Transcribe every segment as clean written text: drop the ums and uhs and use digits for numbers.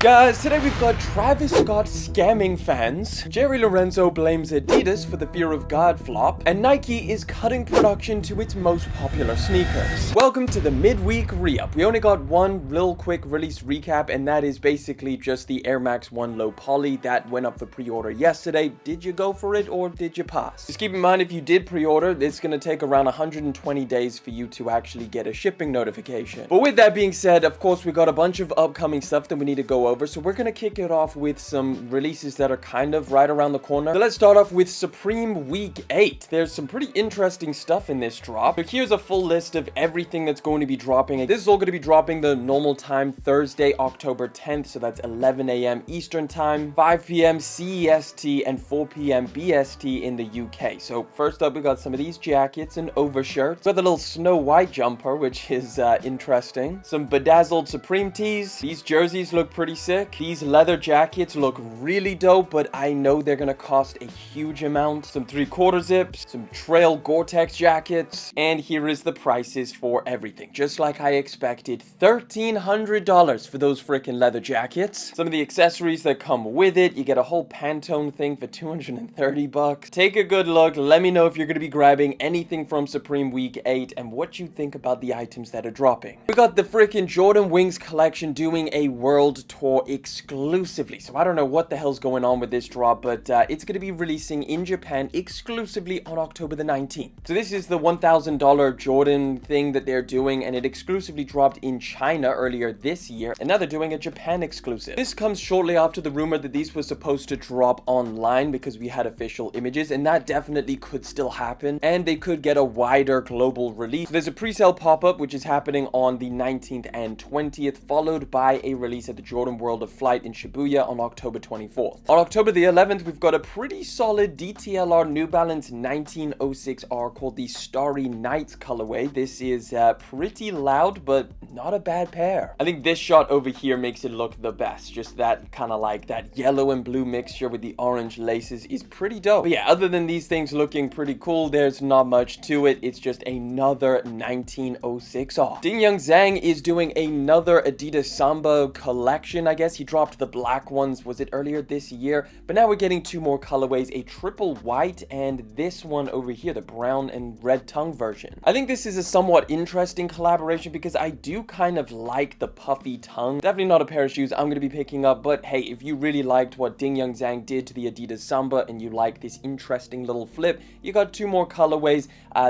Guys, today we've got Travis Scott scamming fans, Jerry Lorenzo blames Adidas for the Fear of God flop, and Nike is cutting production to its most popular sneakers. Welcome to the midweek re-up. We only got one real quick release recap, and that is basically just the Air Max 1 low poly that went up for pre-order yesterday. Did you go for it or did you pass? Just keep in mind, if you did pre-order, it's going to take around 120 days for you to actually get a shipping notification. But with that being said, of course, we got a bunch of upcoming stuff that we need to go over, so we're gonna kick it off with some releases that are kind of right around the corner. So let's start off with Supreme Week 8. There's some pretty interesting stuff in this drop. So here's a full list of everything that's going to be dropping. This is all going to be dropping the normal time, Thursday, October 10th. So that's 11 a.m. Eastern time, 5 p.m. CEST, and 4 p.m. BST in the UK. So first up, we got some of these jackets and overshirts. Got the little Snow White jumper, which is interesting. Some bedazzled Supreme tees. These jerseys look pretty sick. These leather jackets look really dope, but I know they're gonna cost a huge amount. Some 3/4 zips, some trail Gore-Tex jackets, and here is the prices for everything. Just like I expected, $1,300 for those freaking leather jackets. Some of the accessories that come with it, you get a whole Pantone thing for $230. Take a good look. Let me know if you're gonna be grabbing anything from Supreme Week 8 and what you think about the items that are dropping. We got the freaking Jordan Wings collection doing a world tour exclusively. So I don't know what the hell's going on with this drop, but it's going to be releasing in Japan exclusively on October the 19th. So this is the $1,000 Jordan thing that they're doing, and it exclusively dropped in China earlier this year, and now they're doing a Japan exclusive. This comes shortly after the rumor that these were supposed to drop online because we had official images, and that definitely could still happen, and they could get a wider global release. So there's a pre-sale pop-up which is happening on the 19th and 20th, followed by a release at the Jordan World of Flight in Shibuya on October 24th. On October the 11th, we've got a pretty solid DTLR New Balance 1906R called the Starry Nights colorway. This is pretty loud, but not a bad pair. I think this shot over here makes it look the best. Just that kind of like that yellow and blue mixture with the orange laces is pretty dope. But yeah, other than these things looking pretty cool, there's not much to it. It's just another 1906R. Ding Young Zhang is doing another Adidas Samba collection, I guess. He dropped the black ones, was it earlier this year? But now we're getting two more colorways, a triple white and this one over here, the brown and red tongue version. I think this is a somewhat interesting collaboration because I do kind of like the puffy tongue. Definitely not a pair of shoes I'm going to be picking up, but hey, if you really liked what Ding Young Zhang did to the Adidas Samba and you like this interesting little flip, you got two more colorways.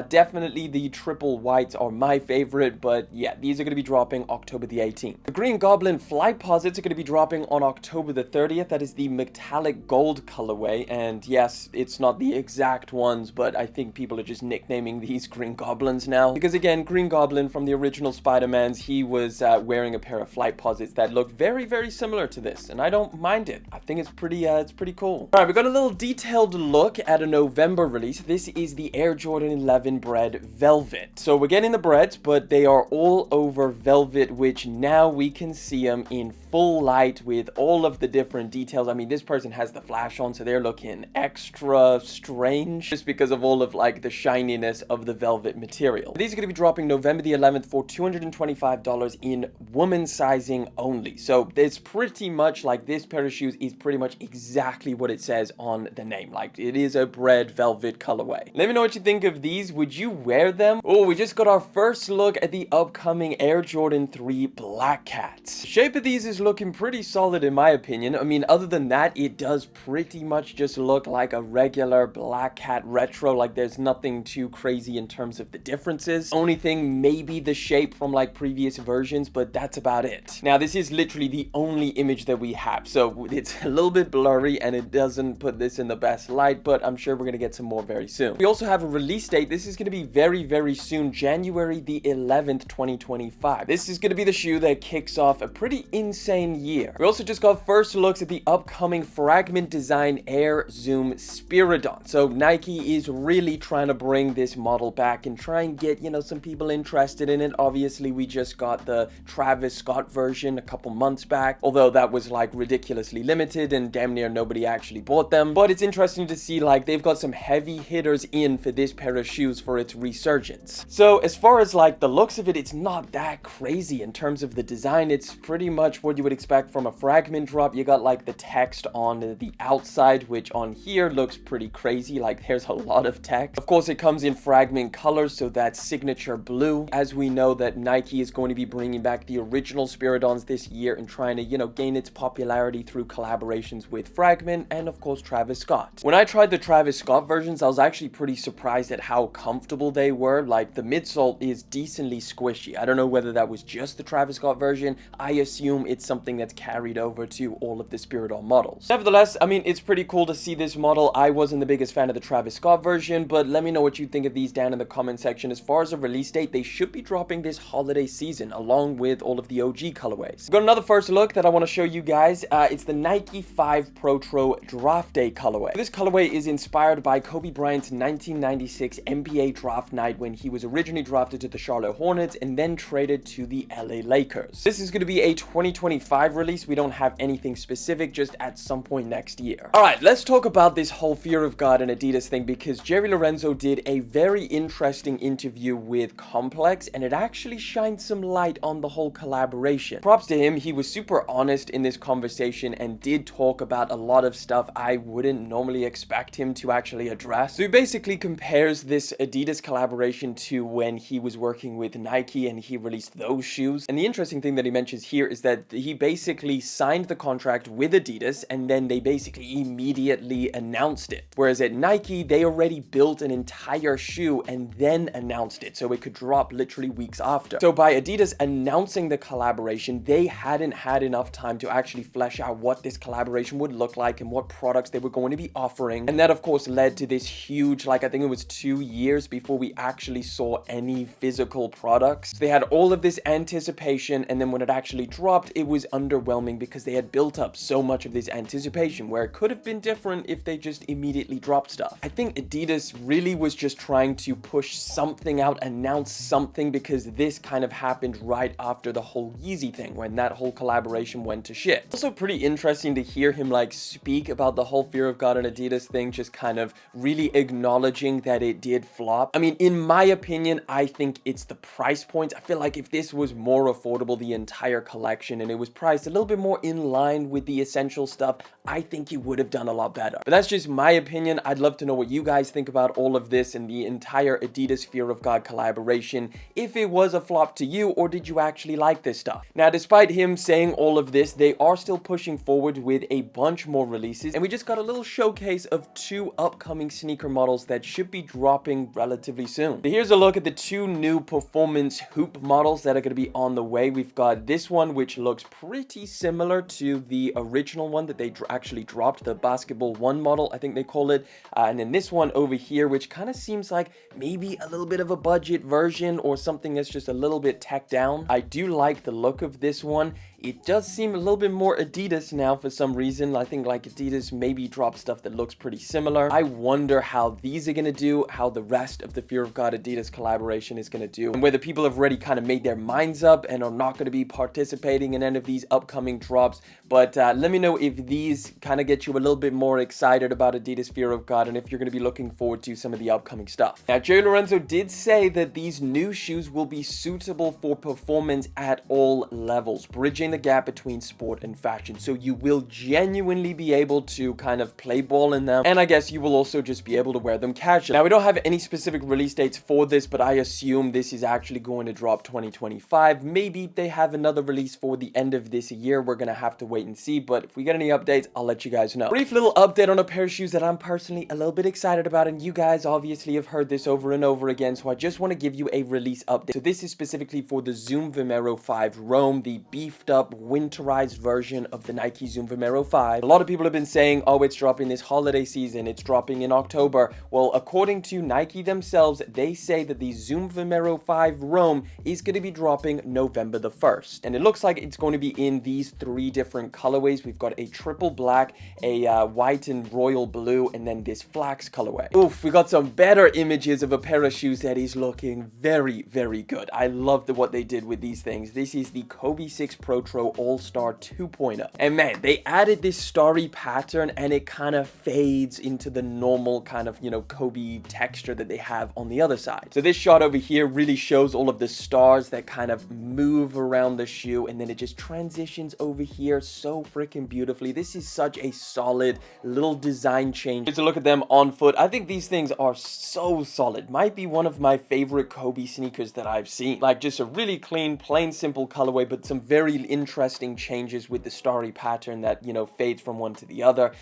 Definitely the triple whites are my favorite, but yeah, these are going to be dropping October the 18th. The Green Goblin Flightposites are going to be dropping on October the 30th. That is the metallic gold colorway, and yes, it's not the exact ones, but I think people are just nicknaming these Green Goblins now, because again, Green Goblin from the original Spider-Mans, he was wearing a pair of Flightposites that look very, very similar to this, and I don't mind it. I think it's pretty cool. All right, we got a little detailed look at a November release. This is the Air Jordan 11 Bred Velvet. So we're getting the Breds, but they are all over velvet, which now we can see them in full light with all of the different details. I mean, this person has the flash on, so they're looking extra strange just because of all of like the shininess of the velvet material. These are going to be dropping November the 11th for $225 in woman sizing only. So it's pretty much like this pair of shoes is pretty much exactly what it says on the name. Like, it is a Bred velvet colorway. Let me know what you think of these. Would you wear them? Oh, we just got our first look at the upcoming Air Jordan 3 Black Cats. Shape of these is looking pretty solid in my opinion. I mean, other than that, it does pretty much just look like a regular Black Cat retro. Like, there's nothing too crazy in terms of the differences. Only thing, maybe the shape from like previous versions, but that's about it. Now, this is literally the only image that we have, so it's a little bit blurry and it doesn't put this in the best light, but I'm sure we're gonna get some more very soon. We also have a release date. This is gonna be very, very soon, January the 11th, 2025. This is gonna be the shoe that kicks off a pretty insane year. We also just got first looks at the upcoming Fragment design Air Zoom Spiridon. So Nike is really trying to bring this model back and try and get, you know, some people interested in it. Obviously, we just got the Travis Scott version a couple months back, although that was like ridiculously limited and damn near nobody actually bought them. But it's interesting to see like they've got some heavy hitters in for this pair of shoes for its resurgence. So as far as like the looks of it, it's not that crazy in terms of the design. It's pretty much what you would expect from a Fragment drop. You got like the text on the outside, which on here looks pretty crazy, like there's a lot of text. Of course, it comes in Fragment colors, so that's signature blue. As we know that Nike is going to be bringing back the original Spiridons this year and trying to, you know, gain its popularity through collaborations with Fragment and of course Travis Scott. When I tried the Travis Scott versions, I was actually pretty surprised at how comfortable they were. Like the midsole is decently squishy. I don't know whether that was just the Travis Scott version. I assume it's something that's carried over to all of the Spiridon models. Nevertheless, I mean, it's pretty cool to see this model. I wasn't the biggest fan of the Travis Scott version, but let me know what you think of these down in the comment section. As far as a release date, they should be dropping this holiday season along with all of the OG colorways. We've got another first look that I want to show you guys. It's the Nike 5 Protro Draft Day colorway. This colorway is inspired by Kobe Bryant's 1996 NBA draft night when he was originally drafted to the Charlotte Hornets and then traded to the LA Lakers. This is going to be a 2025 release. We don't have anything specific, just at some point next year. All right, let's talk about this whole Fear of God and Adidas thing, because Jerry Lorenzo did a very interesting interview with Complex and it actually shined some light on the whole collaboration. Props to him. He was super honest in this conversation and did talk about a lot of stuff I wouldn't normally expect him to actually address. So he basically compares this Adidas collaboration to when he was working with Nike and he released those shoes. And the interesting thing that he mentions here is that he basically signed the contract with Adidas and then they basically immediately announced it. Whereas at Nike, they already built an entire shoe and then announced it, so it could drop literally weeks after. So by Adidas announcing the collaboration, they hadn't had enough time to actually flesh out what this collaboration would look like and what products they were going to be offering. And that of course led to this huge, like I think it was 2 years before we actually saw any physical products. So they had all of this anticipation, and then when it actually dropped, it was underwhelming because they had built up so much of this anticipation where it could have been different if they just immediately dropped stuff. I think Adidas really was just trying to push something out, announce something, because this kind of happened right after the whole Yeezy thing when that whole collaboration went to shit. Also pretty interesting to hear him like speak about the whole Fear of God and Adidas thing, just kind of really acknowledging that it did flop. I mean, in my opinion, I think it's the price point. I feel like if this was more affordable, the entire collection, and it was priced a little bit more in line with the essential stuff, I think it would have done a lot better. But that's just my opinion. I'd love to know what you guys think about all of this and the entire Adidas Fear of God collaboration. If it was a flop to you, or did you actually like this stuff? Now, despite him saying all of this, they are still pushing forward with a bunch more releases, and we just got a little showcase of 2 upcoming sneaker models that should be dropping relatively soon. So here's a look at the 2 new performance hoop models that are going to be on the way. We've got this one, which looks pretty similar to the original one that they actually dropped, the Basketball 1 model, I think they call it. And then this one over here, which kind of seems like maybe a little bit of a budget version or something that's just a little bit tacked down. I do like the look of this one. It does seem a little bit more Adidas now for some reason. I think like Adidas maybe dropped stuff that looks pretty similar. I wonder how these are going to do, how the rest of the Fear of God Adidas collaboration is going to do, and whether people have already kind of made their minds up and are not going to be participating in any of these upcoming drops. But let me know if these kind of get you a little bit more excited about Adidas Fear of God and if you're going to be looking forward to some of the upcoming stuff. Now, Jerry Lorenzo did say that these new shoes will be suitable for performance at all levels, bridging the gap between sport and fashion. So you will genuinely be able to kind of play ball in them, and I guess you will also just be able to wear them casually. Now, we don't have any specific release dates for this, but I assume this is actually going to drop 2025. Maybe they have another release for the end of this year. We're gonna have to wait and see, but if we get any updates, I'll let you guys know. Brief little update on a pair of shoes that I'm personally a little bit excited about, and you guys obviously have heard this over and over again, so I just want to give you a release update. So this is specifically for the Zoom Vomero 5 Rome, the beefed up winterized version of the Nike Zoom Vomero 5. A lot of people have been saying, oh, it's dropping this holiday season, it's dropping in October. Well, according to Nike themselves, they say that the Zoom Vomero 5 Rome is going to be dropping November the 1st. And it looks like it's going to be in these 3 different colorways. We've got a triple black, a white and royal blue, and then this flax colorway. Oof, we got some better images of a pair of shoes that is looking very, very good. I love what they did with these things. This is the Kobe 6 Pro Retro All-Star 2.0. And man, they added this starry pattern and it kind of fades into the normal kind of, you know, Kobe texture that they have on the other side. So this shot over here really shows all of the stars that kind of move around the shoe, and then it just transitions over here so freaking beautifully. This is such a solid little design change. Just to look at them on foot, I think these things are so solid. Might be one of my favorite Kobe sneakers that I've seen. Like, just a really clean, plain, simple colorway, but some very interesting changes with the starry pattern that, you know, fades from one to the other.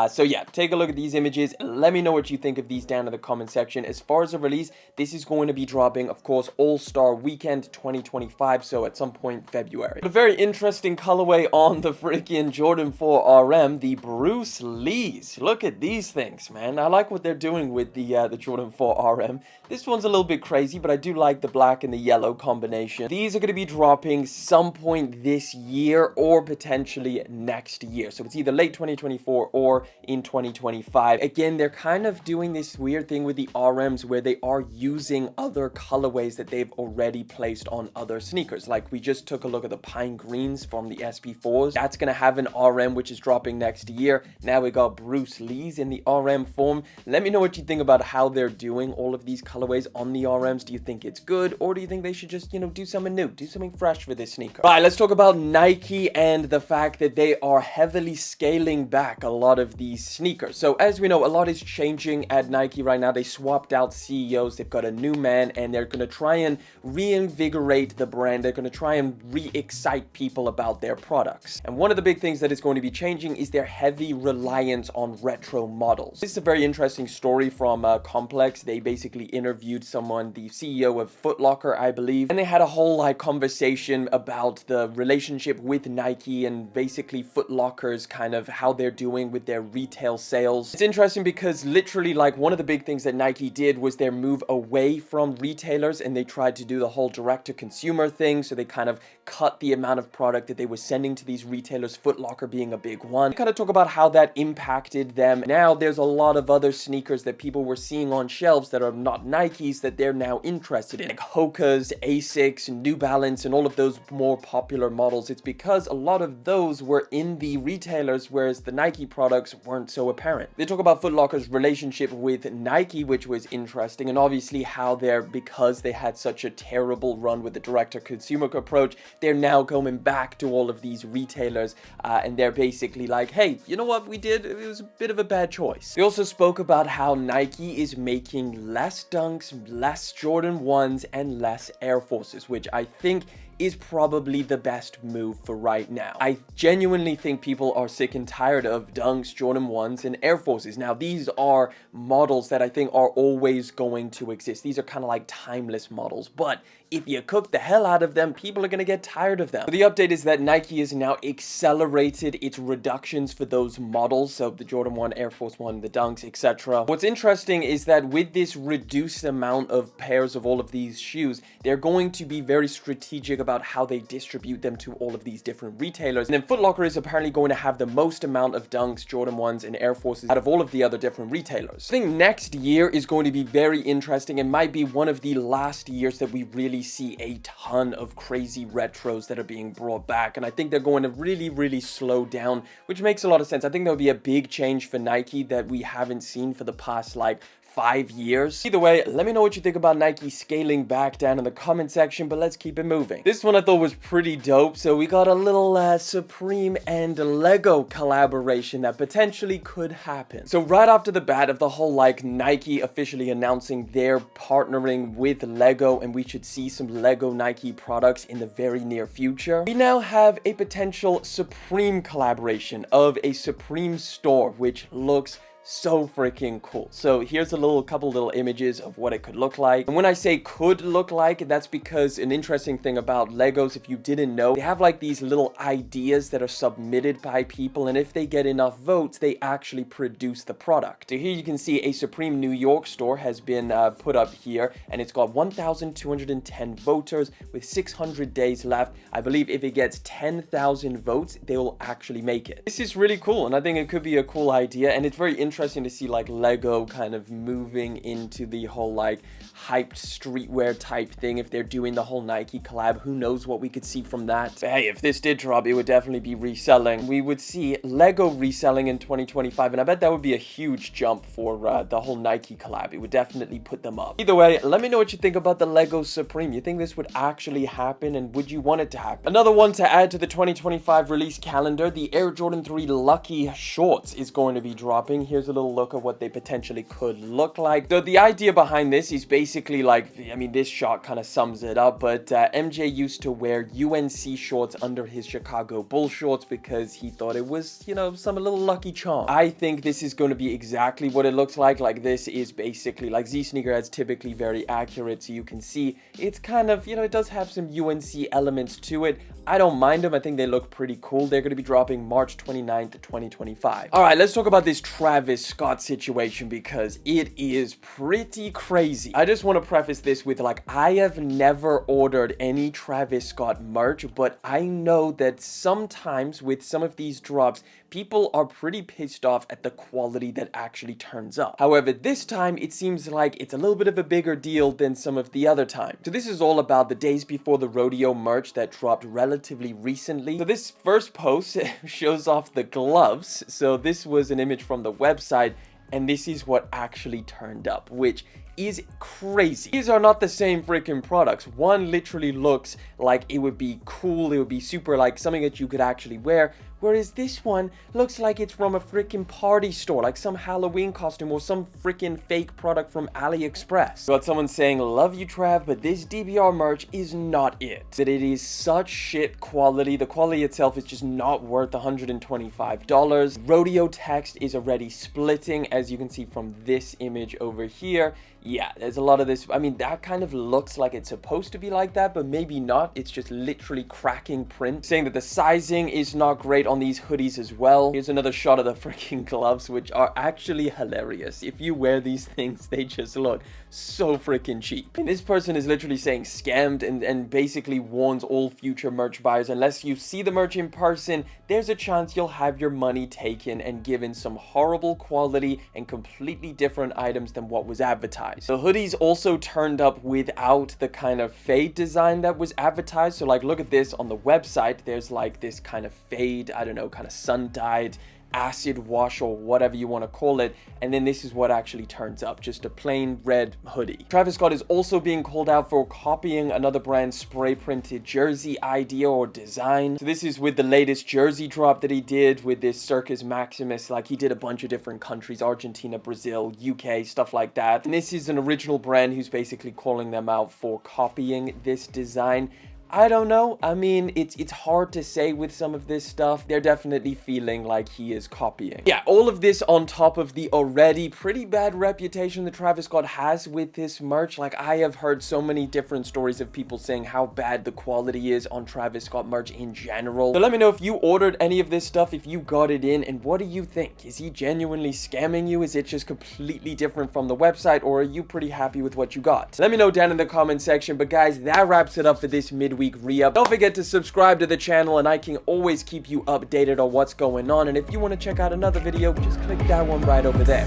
So yeah, take a look at these images. Let me know what you think of these down in the comment section. As far as the release, this is going to be dropping, of course, All-Star Weekend 2025, so at some point February. But a very interesting colorway on the freaking Jordan 4 RM, the Bruce Lees. Look at these things, man. I like what they're doing with the Jordan 4 RM. This one's a little bit crazy, but I do like the black and the yellow combination. These are going to be dropping some point this year or potentially next year. So it's either late 2024 or in 2025. Again, they're kind of doing this weird thing with the RMs where they are using other colorways that they've already placed on other sneakers. Like, we just took a look at the Pine Greens from the SP4s. That's going to have an RM which is dropping next year. Now we got Bruce Lees in the RM form. Let me know what you think about how they're doing all of these colorways on the RMs. Do you think it's good, or do you think they should just, you know, do something new, do something fresh for this sneaker? Right, let's talk about Nike and the fact that they are heavily scaling back a lot of these sneakers. So as we know, a lot is changing at Nike right now. They swapped out CEOs, they've got a new man, and they're going to try and reinvigorate the brand. They're going to try and re-excite people about their products. And one of the big things that is going to be changing is their heavy reliance on retro models. This is a very interesting story from Complex. They basically interviewed someone, the CEO of Foot Locker, I believe, and they had a whole like conversation about the relationship with Nike and basically Foot Locker's kind of how they're doing with their retail sales. It's interesting because literally, like, one of the big things that Nike did was their move away from retailers, and they tried to do the whole direct-to-consumer thing. So they kind of cut the amount of product that they were sending to these retailers, Foot Locker being a big one. Kind of talk about how that impacted them. Now there's a lot of other sneakers that people were seeing on shelves that are not Nikes that they're now interested in, like Hoka's, Asics, New Balance, and all of those more popular models. It's because a lot of those were in the retailers, whereas the Nike products weren't so apparent. They talk about Foot Locker's relationship with Nike, which was interesting, and obviously how they're, because they had such a terrible run with the direct-to-consumer approach, they're now going back to all of these retailers, and they're basically like, hey, you know what we did? It was a bit of a bad choice. They also spoke about how Nike is making less Dunks, less Jordan 1s, and less Air Forces, which I think is probably the best move for right now. I genuinely think people are sick and tired of Dunks, Jordan 1s, and Air Forces. Now, these are models that I think are always going to exist. These are kind of like timeless models, but if you cook the hell out of them, people are going to get tired of them. So the update is that Nike has now accelerated its reductions for those models, so the Jordan 1, Air Force 1, the Dunks, etc. What's interesting is that with this reduced amount of pairs of all of these shoes, they're going to be very strategic about how they distribute them to all of these different retailers. And then Foot Locker is apparently going to have the most amount of Dunks, Jordan 1s, and Air Forces out of all of the other different retailers. I think next year is going to be very interesting and might be one of the last years that we really see a ton of crazy retros that are being brought back, and I think they're going to really slow down, which makes a lot of sense. I think there'll be a big change for Nike that we haven't seen for the past like 5 years. Either way, let me know what you think about Nike scaling back down in the comment section, but let's keep it moving. This one I thought was pretty dope. So we got a little Supreme and Lego collaboration that potentially could happen. So right after the bat of the whole like Nike officially announcing they're partnering with Lego and we should see some Lego Nike products in the very near future, we now have a potential Supreme collaboration of a Supreme store, which looks so freaking cool. So here's a couple little images of what it could look like. And when I say could look like, that's because an interesting thing about Legos, if you didn't know, they have like these little ideas that are submitted by people, and if they get enough votes, they actually produce the product. So here you can see a Supreme New York store has been put up here, and it's got 1,210 voters with 600 days left. I believe if it gets 10,000 votes, they will actually make it. This is really cool, and I think it could be a cool idea, and it's very interesting interesting to see like Lego kind of moving into the whole like hyped streetwear type thing. If they're doing the whole Nike collab, who knows what we could see from that. But hey, if this did drop, it would definitely be reselling. We would see Lego reselling in 2025, and I bet that would be a huge jump for the whole Nike collab. It would definitely put them up. Either way, let me know what you think about the Lego Supreme. You think this would actually happen, and would you want it to happen? Another one to add to the 2025 release calendar, the Air Jordan 3 Lucky Shorts is going to be dropping. Here's a little look at what they potentially could look like. So the idea behind this is basically like, I mean, this shot kind of sums it up, but MJ used to wear UNC shorts under his Chicago Bull shorts because he thought it was, you know, some little lucky charm. I think this is going to be exactly what it looks like. Like, this is basically like Z Sneakerhead's typically very accurate, so you can see it's kind of, you know, it does have some UNC elements to it. I don't mind them. I think they look pretty cool. They're going to be dropping March 29th, 2025. All right, let's talk about this Travis Scott situation because it is pretty crazy. I just want to preface this with like, I have never ordered any Travis Scott merch, but I know that sometimes with some of these drops, people are pretty pissed off at the quality that actually turns up. However, this time it seems like it's a little bit of a bigger deal than some of the other times. So this is all about the Days Before the Rodeo merch that dropped relatively recently. So this first post shows off the gloves. So this was an image from the website, and this is what actually turned up, which is crazy. These are not the same freaking products. One literally looks like it would be cool, it would be super like something that you could actually wear, whereas this one looks like it's from a freaking party store, like some Halloween costume or some freaking fake product from AliExpress. Got someone saying, love you Trav, but this DBR merch is not it. That it is such shit quality. The quality itself is just not worth $125. Rodeo text is already splitting, as you can see from this image over here. Yeah, there's a lot of this. I mean, that kind of looks like it's supposed to be like that, but maybe not. It's just literally cracking print. Saying that the sizing is not great on these hoodies as well. Here's another shot of the freaking gloves, which are actually hilarious. If you wear these things, they just look so freaking cheap. And this person is literally saying scammed and basically warns all future merch buyers, unless you see the merch in person, there's a chance you'll have your money taken and given some horrible quality and completely different items than what was advertised. The hoodies also turned up without the kind of fade design that was advertised. So like, look at this on the website. There's like this kind of fade, I don't know, kind of sun-dyed acid wash or whatever you want to call it, and then this is what actually turns up, just a plain red hoodie. Travis Scott is also being called out for copying another brand's spray printed jersey idea or design. So this is with the latest jersey drop that he did with this Circus Maximus. Like, he did a bunch of different countries, Argentina, Brazil, UK, stuff like that, and this is an original brand who's basically calling them out for copying this design. I don't know. I mean, it's hard to say with some of this stuff. They're definitely feeling like he is copying. Yeah, all of this on top of the already pretty bad reputation that Travis Scott has with this merch. Like, I have heard so many different stories of people saying how bad the quality is on Travis Scott merch in general. So let me know if you ordered any of this stuff, if you got it in, and what do you think? Is he genuinely scamming you? Is it just completely different from the website, or are you pretty happy with what you got? Let me know down in the comment section. But guys, that wraps it up for this midweek re-up. Don't forget to subscribe to the channel, and I can always keep you updated on what's going on. And if you want to check out another video, just click that one right over there.